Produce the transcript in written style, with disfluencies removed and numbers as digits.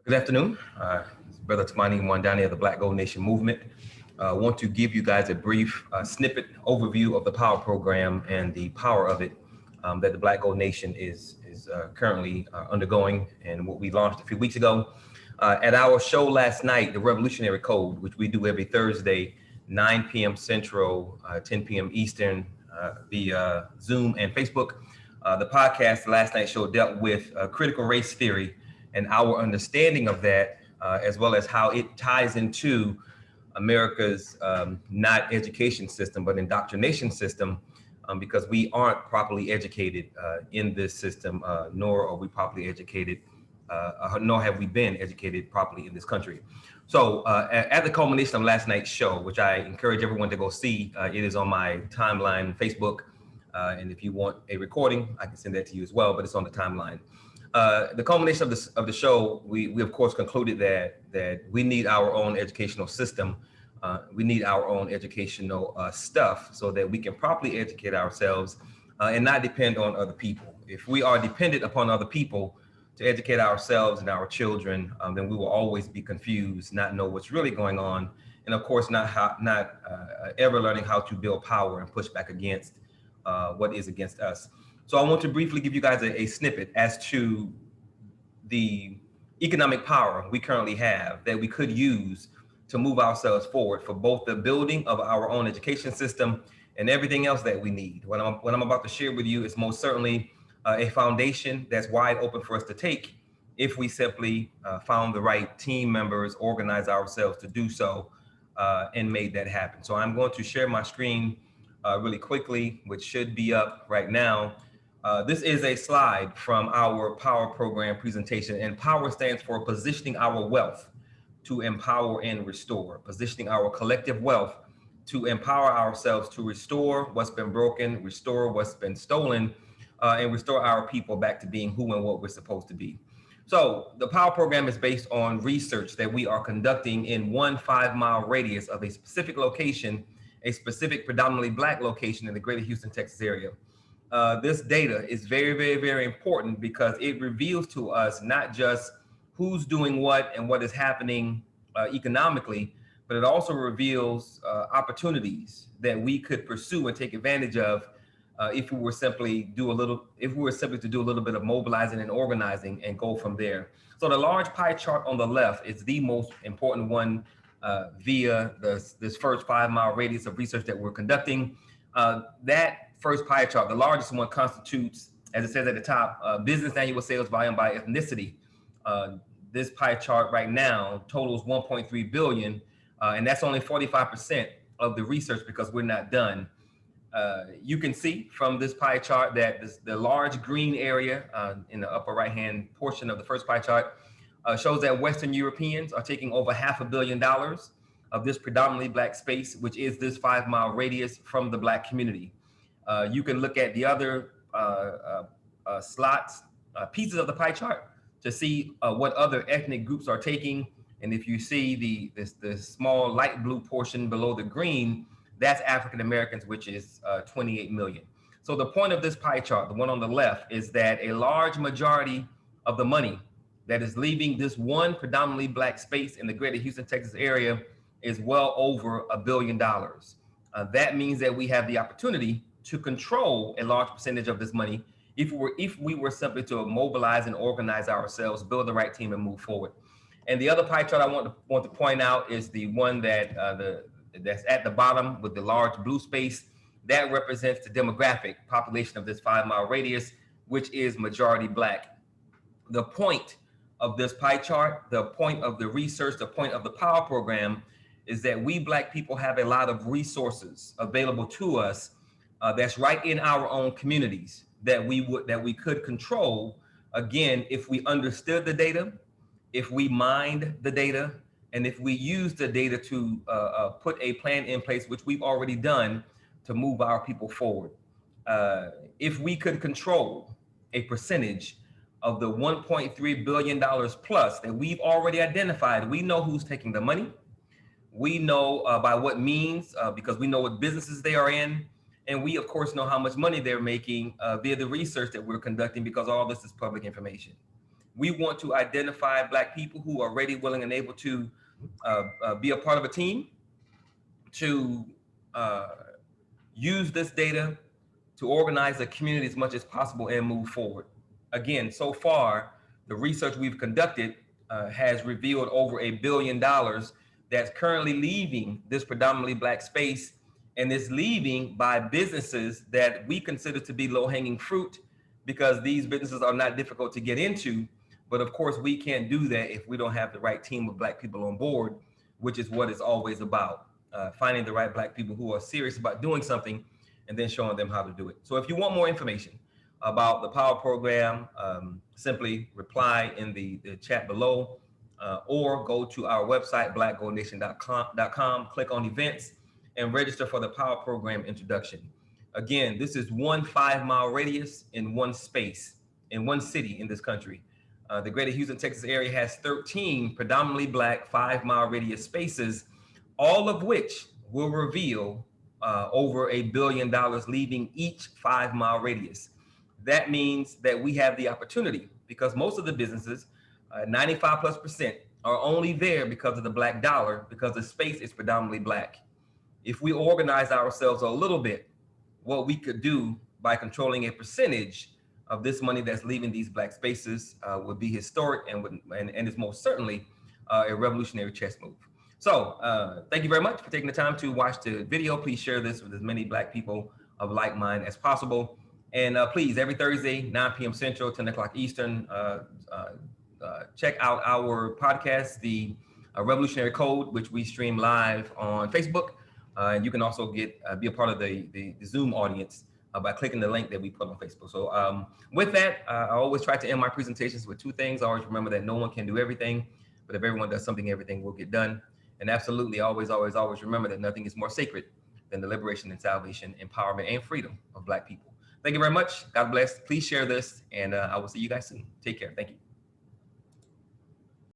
Good afternoon. Brother Tamani Mwandani of the Black Gold Nation Movement. I want to give you guys a brief snippet overview of the Power Program and the power of it that the Black Gold Nation is currently undergoing, and what we launched a few weeks ago. At our show last night, The Revolutionary Code, which we do every Thursday, 9 p.m. Central, 10 p.m. Eastern, via Zoom and Facebook. The podcast last night's show dealt with critical race theory and our understanding of that, as well as how it ties into America's not education system, but indoctrination system, because we aren't properly educated in this system, nor are we properly educated, nor have we been educated properly in this country. So at the culmination of last night's show, which I encourage everyone to go see, it is on my timeline, Facebook. And if you want a recording, I can send that to you as well, but it's on the timeline. The culmination of the show, we of course concluded that we need our own educational system. We need our own educational stuff so that we can properly educate ourselves and not depend on other people. If we are dependent upon other people to educate ourselves and our children, then we will always be confused, not know what's really going on, and of course not ever learning how to build power and push back against what is against us. So I want to briefly give you guys a snippet as to the economic power we currently have that we could use to move ourselves forward for both the building of our own education system and everything else that we need. What I'm about to share with you is most certainly a foundation that's wide open for us to take if we simply found the right team members, organize ourselves to do so, and made that happen. So I'm going to share my screen really quickly, which should be up right now. This is a slide from our Power Program presentation, and POWER stands for Positioning Our Wealth to Empower and Restore, positioning our collective wealth to empower ourselves to restore what's been broken, restore what's been stolen, and restore our people back to being who and what we're supposed to be. So the POWER Program is based on research that we are conducting in 1 5-mile radius of a specific location, a specific predominantly Black location in the greater Houston, Texas area. This data is very, very, very important because it reveals to us not just who's doing what and what is happening economically, but it also reveals opportunities that we could pursue and take advantage of if we were simply to do a little bit of mobilizing and organizing and go from there. So the large pie chart on the left is the most important one via this first 5-mile radius of research that we're conducting. That first pie chart, the largest one, constitutes, as it says at the top, business annual sales volume by ethnicity. This pie chart right now totals 1.3 billion, and that's only 45% of the research because we're not done. You can see from this pie chart that the large green area in the upper right-hand portion of the first pie chart shows that Western Europeans are taking over $500 million of this predominantly Black space, which is this 5-mile radius from the Black community. You can look at the other slots, pieces of the pie chart to see what other ethnic groups are taking. And if you see the small light blue portion below the green, that's African Americans, which is 28 million. So the point of this pie chart, the one on the left, is that a large majority of the money that is leaving this one predominantly Black space in the greater Houston, Texas area is well over $1 billion. That means that we have the opportunity to control a large percentage of this money if we were simply to mobilize and organize ourselves, build the right team, and move forward. And the other pie chart I want to point out is the one that that's at the bottom with the large blue space. That represents the demographic population of this 5-mile radius, which is majority Black. The point of this pie chart, the point of the research, the point of the POWER program is that we Black people have a lot of resources available to us that's right in our own communities that we could control, again, if we understood the data, if we mined the data, and if we use the data to put a plan in place, which we've already done, to move our people forward. If we could control a percentage of the $1.3 billion plus that we've already identified, we know who's taking the money. We know by what means, because we know what businesses they are in. And we, of course, know how much money they're making via the research that we're conducting, because all this is public information. We want to identify Black people who are ready, willing, and able to be a part of a team to use this data to organize the community as much as possible and move forward. Again, so far, the research we've conducted has revealed over $1 billion that's currently leaving this predominantly Black space, and is leaving by businesses that we consider to be low-hanging fruit, because these businesses are not difficult to get into. But of course, we can't do that if we don't have the right team of Black people on board, which is what it's always about. Finding the right Black people who are serious about doing something and then showing them how to do it. So if you want more information about the Power program, simply reply in the chat below, or go to our website, blackgoldnation.com, click on events, and register for the Power program introduction. Again, this is 1 5-mile radius in one space, in one city in this country. The greater Houston, Texas area has 13 predominantly Black 5-mile radius spaces, all of which will reveal over $1 billion leaving each 5-mile radius. That means that we have the opportunity, because most of the businesses, 95+%, are only there because of the Black dollar, because the space is predominantly Black. If we organize ourselves a little bit, what we could do by controlling a percentage of this money that's leaving these Black spaces would be historic, and is most certainly a revolutionary chess move. So thank you very much for taking the time to watch the video. Please share this with as many Black people of like mind as possible. And please, every Thursday, 9 p.m. Central, 10 o'clock Eastern, check out our podcast, the Revolutionary Code, which we stream live on Facebook. And you can also be a part of the Zoom audience by clicking the link that we put on Facebook. So with that, I always try to end my presentations with 2 things. I always remember that no one can do everything, but if everyone does something, everything will get done. And absolutely, always, always, always remember that nothing is more sacred than the liberation and salvation, empowerment, and freedom of Black people. Thank you very much. God bless. Please share this, and I will see you guys soon. Take care. Thank you.